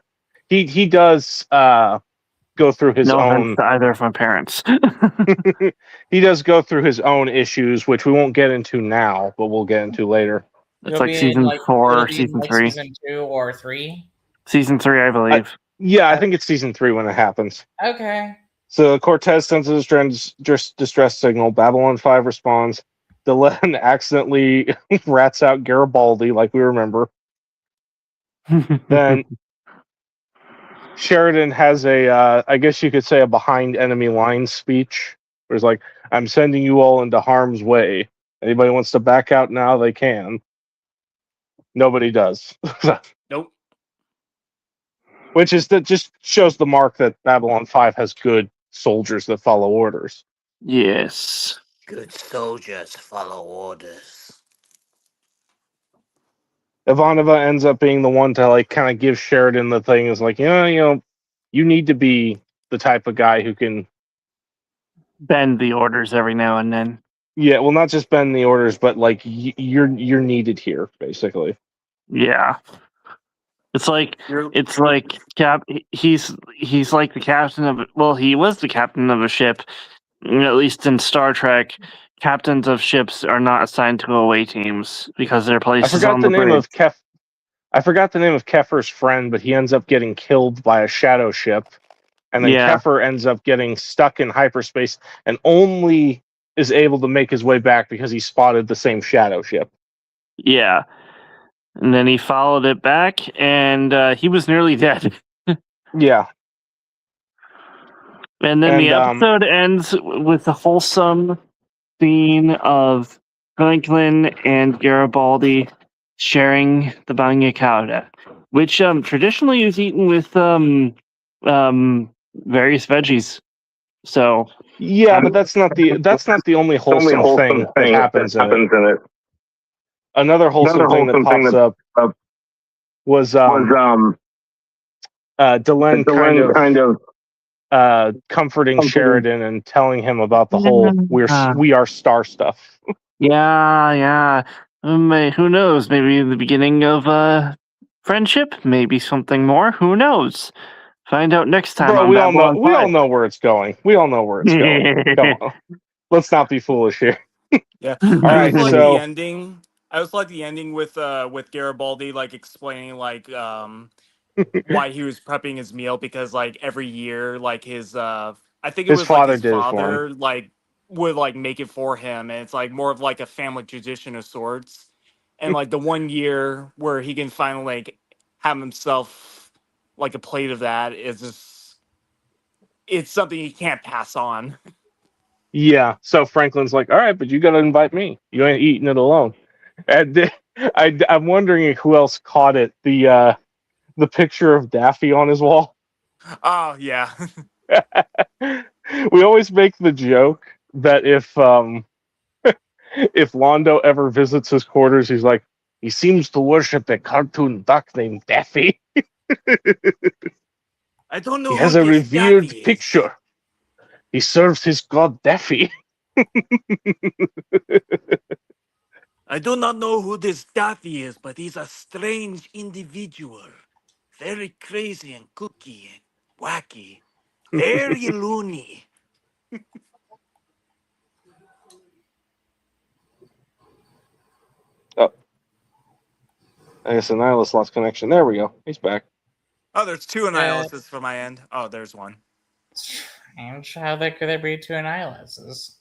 he does go through his No own. offense to either of my parents. He does go through his own issues, which we won't get into now, but we'll get into later. It's it'll like be in, season like, 4 it'll or be in, season like, 3. Season 2 or 3. Season 3, I believe. Yeah, I think it's season 3 when it happens. Okay. So Cortez sends a distress signal. Babylon 5 responds. Delenn accidentally rats out Garibaldi, like we remember. Then Sheridan has I guess you could say, a behind enemy lines speech. Where it's like, I'm sending you all into harm's way. Anybody wants to back out now, they can. Nobody does. Nope. Which is that just shows the mark that Babylon 5 has good soldiers that follow orders. Yes. Good soldiers follow orders. Ivanova ends up being the one to like kind of give Sheridan the thing is like, you need to be the type of guy who can, Bend the orders every now and then. yeah, well, not just bend the orders, but like you're needed here, basically. Yeah. It's like he's like the captain of, well, he was the captain of a ship. At least in Star Trek, captains of ships are not assigned to away teams because their place I is forgot on the the name bridge. of Kef. I forgot the name of Kefir's friend, but he ends up getting killed by a shadow ship, and then Yeah. Kefir ends up getting stuck in hyperspace and only is able to make his way back because he spotted the same shadow ship. Yeah. And then he followed it back, and he was nearly dead. Yeah, And then the And, episode ends with a wholesome scene of Franklin and Garibaldi sharing the bagna cauda, which traditionally is eaten with various veggies. So Yeah, but that's not the only wholesome thing that happens in it. Another wholesome thing that pops up was Delenn kind of comforting Sheridan and telling him about the whole we are star stuff. yeah. Who knows? Maybe the beginning of friendship. Maybe something more. Who knows? Find out next time Bro, on Babylon 5. all know where it's going. We all know where it's going. Come on. Let's not be foolish here. Yeah. All I right, also like so the ending. I also like the ending with Garibaldi like explaining like why he was prepping his meal because like every year like his I think it his was like father his did it for him. father like would like make it for him and it's like more of like a family tradition of sorts. And like the one year where he can finally like have himself like a plate of that is just it's something he can't pass on. Yeah. So Franklin's like, all right, but you got to invite me. You ain't eating it alone. And I'm wondering who else caught it. The picture of Daffy on his wall. Oh yeah. We always make the joke that if Londo ever visits his quarters, he's like, he seems to worship a cartoon duck named Daffy. I don't He know who has a this revered Daffy is. picture. He serves his god Daffy. I do not know who this Daffy is, but he's a strange individual. Very crazy and kooky and wacky. Very loony. Oh, I guess the Nihilist lost connection. There we go. He's back. Oh, there's two Annihilists for my end. Oh, there's one. And how there could there be two Annihilists?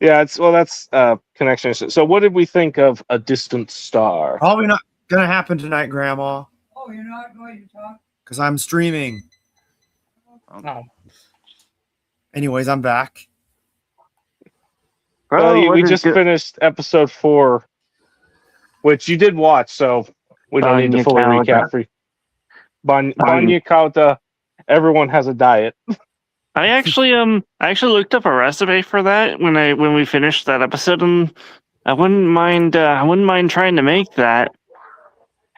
Yeah, that's connection. So what did we think of A Distant Star? Probably not gonna happen tonight, Grandma. Oh, you're not going to talk? Because I'm streaming. No. Anyways, I'm back. We just finished episode 4, which you did watch, so we don't need to fully recap for you. Bagna cauda, everyone has a diet. I actually looked up a recipe for that when we finished that episode, and I wouldn't mind trying to make that.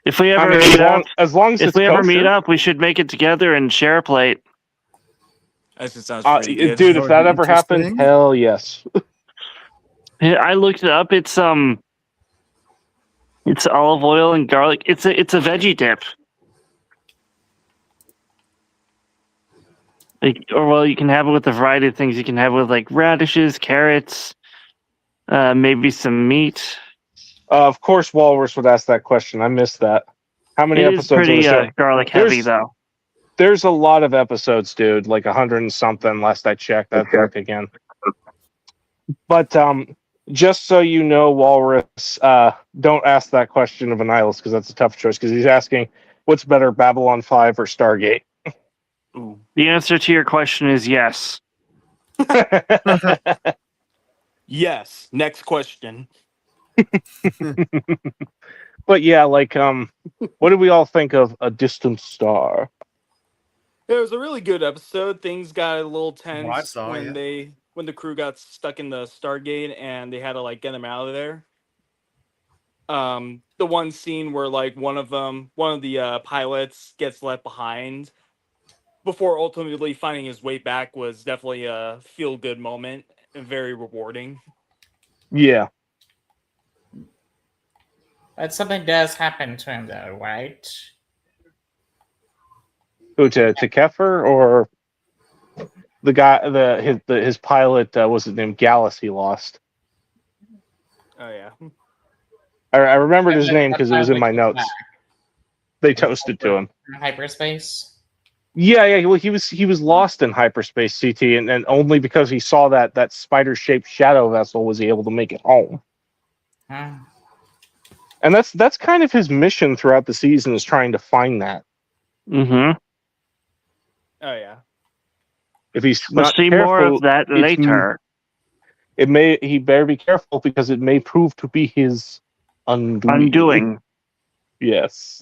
If we ever meet up, as long as if it's we ever meet kosher. up, we should make it together and share a plate. That just sounds pretty good. Dude, if that ever happened, hell yes. Yeah, I looked it up. It's olive oil and garlic. It's a veggie dip. You can have it with a variety of things. You can have it with like radishes, carrots, maybe some meat. Of course, Walrus would ask that question. I missed that. How many It is episodes pretty of the show? garlic heavy though. There's a lot of episodes, dude. Like 100 and something. Last I checked, I'd check again. But just so you know, Walrus, don't ask that question of Annihilus because that's a tough choice. Because he's asking, what's better, Babylon 5 or Stargate? Ooh. The answer to your question is yes. Yes. Next question. But yeah, like, what did we all think of A Distant Star? It was a really good episode. Things got a little tense Well, I saw, when the crew got stuck in the Stargate and they had to like get them out of there. The one scene where like one of the pilots gets left behind before ultimately finding his way back was definitely a feel good moment and very rewarding. Yeah. But something does happen to him, though, right? Who, to Kefir or the guy his pilot was his name Gallus? He lost. Oh yeah. I remembered his name because it was in my notes. They toasted to him. Hyperspace. Yeah. Well, he was lost in hyperspace, CT, and only because he saw that spider-shaped shadow vessel was he able to make it home. Huh. And that's kind of his mission throughout the season is trying to find that. Mm-hmm. Oh yeah. If he's We'll not see careful, more of that later. he better be careful because it may prove to be his undoing. Yes.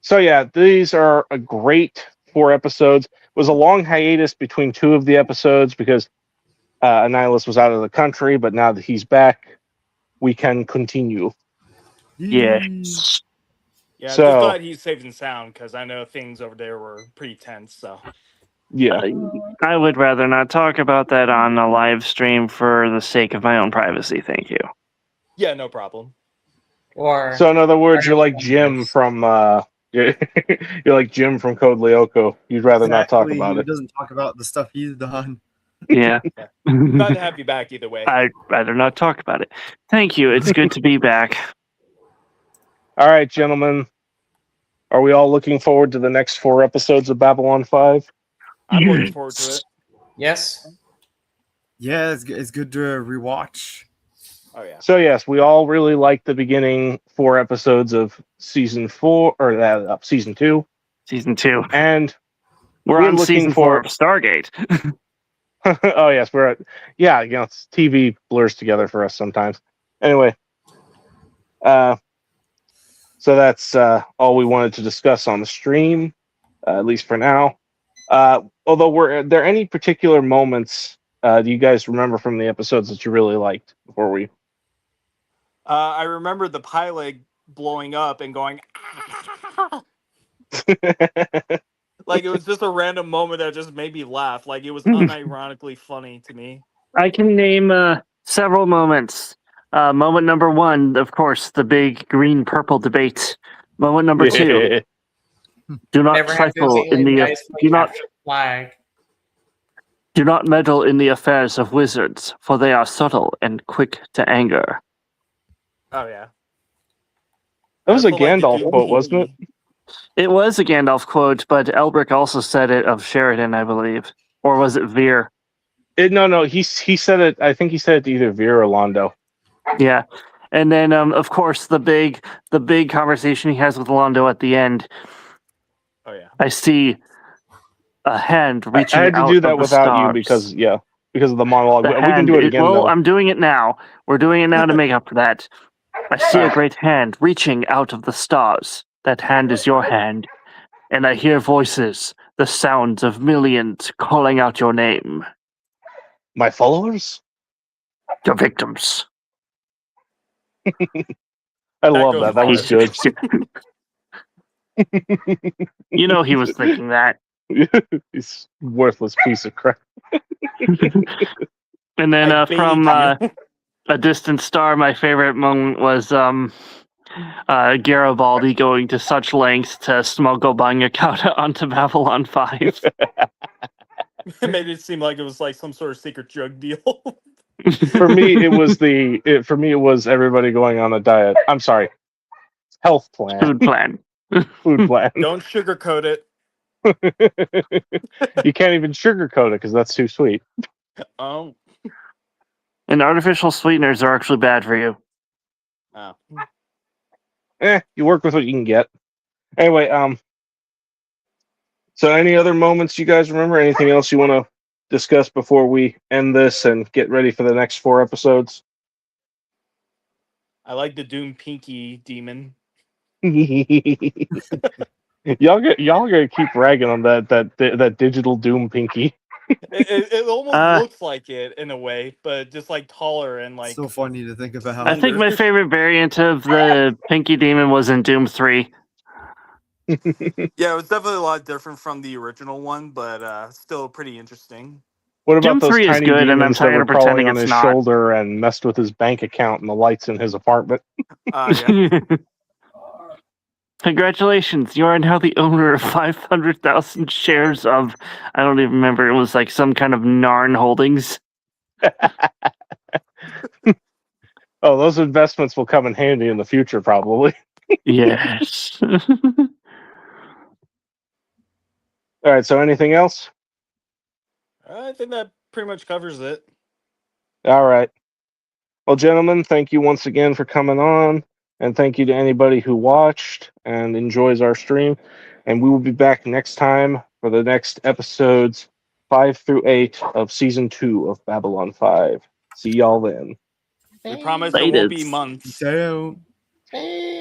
So yeah, these are a great 4 episodes. It was a long hiatus between 2 of the episodes because Annihilus was out of the country, but now that he's back, we can continue. Yes. Yeah, So- just glad he's safe and sound because I know things over there were pretty tense. So Yeah. I would rather not talk about that on a live stream for the sake of my own privacy. Thank you. yeah, no problem. Or So in other words, you're like Jim from you're like Jim from Code Lyoko. You'd rather not talk Exactly, about he it. doesn't talk about the stuff he's done. Yeah. Glad to have you back either way. I'd rather not talk about it. Thank you. It's good to be back. All right, gentlemen. Are we all looking forward to the next 4 episodes of Babylon 5? I'm looking forward to it. yes, Yeah, it's good to rewatch. Oh yeah. So yes, we all really liked the beginning 4 episodes of season 4 or that season 2, Season 2. and We're on looking season 4 of Stargate. oh yes, we're at, yeah, TV blurs together for us sometimes. Anyway, so that's all we wanted to discuss on the stream, at least for now. Although, were there any particular moments do you guys remember from the episodes that you really liked before we? I remember the pilot blowing up and going, like it was just a random moment that just made me laugh. Like it was unironically funny to me. I can name several moments. Moment number 1, of course, the big green-purple debate. Moment number 2, do not never have trifle those in alien the guys play do not capture the flag. do not meddle in the affairs of wizards, for they are subtle and quick to anger. Oh yeah. That was I a feel like the Gandalf Doom quote, wasn't it? Pinky- It was a Gandalf quote, but Elbrick also said it of Sheridan, I believe, or was it Veer? No, he said it. I think he said it to either Veer or Londo. Yeah, and then of course the big conversation he has with Londo at the end. Oh yeah. I see a hand reaching I had to out do that of the without you stars. because of the monologue. The We can hand, do it again well, though. I'm doing it now. We're doing it now to make up for that. I see a Alright. great hand reaching out of the stars. That hand is your hand. And I hear voices, the sounds of millions calling out your name. My followers? Your victims. I love goes that. That was far. good. You know he was thinking that. He's worthless piece of crap. And then I from bait you. A Distant Star, my favorite moment was Garibaldi going to such lengths to smuggle Banyakata onto Babylon 5. It made it seem like it was like some sort of secret drug deal. For me, it was everybody going on a diet. I'm sorry, health plan, Food plan. food plan. Don't sugarcoat it. You can't even sugarcoat it because that's too sweet. Oh. And artificial sweeteners are actually bad for you. Oh. You work with what you can get. Anyway, so any other moments you guys remember? Anything else you want to discuss before we end this and get ready for the next 4 episodes? I like the Doom Pinky demon. y'all gotta keep ragging on that digital Doom Pinky. It almost Uh, looks like it in a way, but just like taller and like. So funny to think about. I think my favorite variant of the Pinky Demon was in Doom 3. Yeah, it was definitely a lot different from the original one, but still pretty interesting. What about Doom those 3 is tiny good, and I'm demons that tired were of pretending crawling on it's his not. shoulder and messed with his bank account and the lights in his apartment? Yeah. Congratulations, you are now the owner of 500,000 shares of, I don't even remember, it was like some kind of Narn Holdings. Oh, those investments will come in handy in the future, probably. Yes. All right, so anything else? I think that pretty much covers it. All right. Well, gentlemen, thank you once again for coming on, and thank you to anybody who watched and enjoys our stream. And we will be back next time for the next episodes 5 through 8 of Season 2 of Babylon 5. See y'all then. We promise it won't be Latest. months. So. Hey.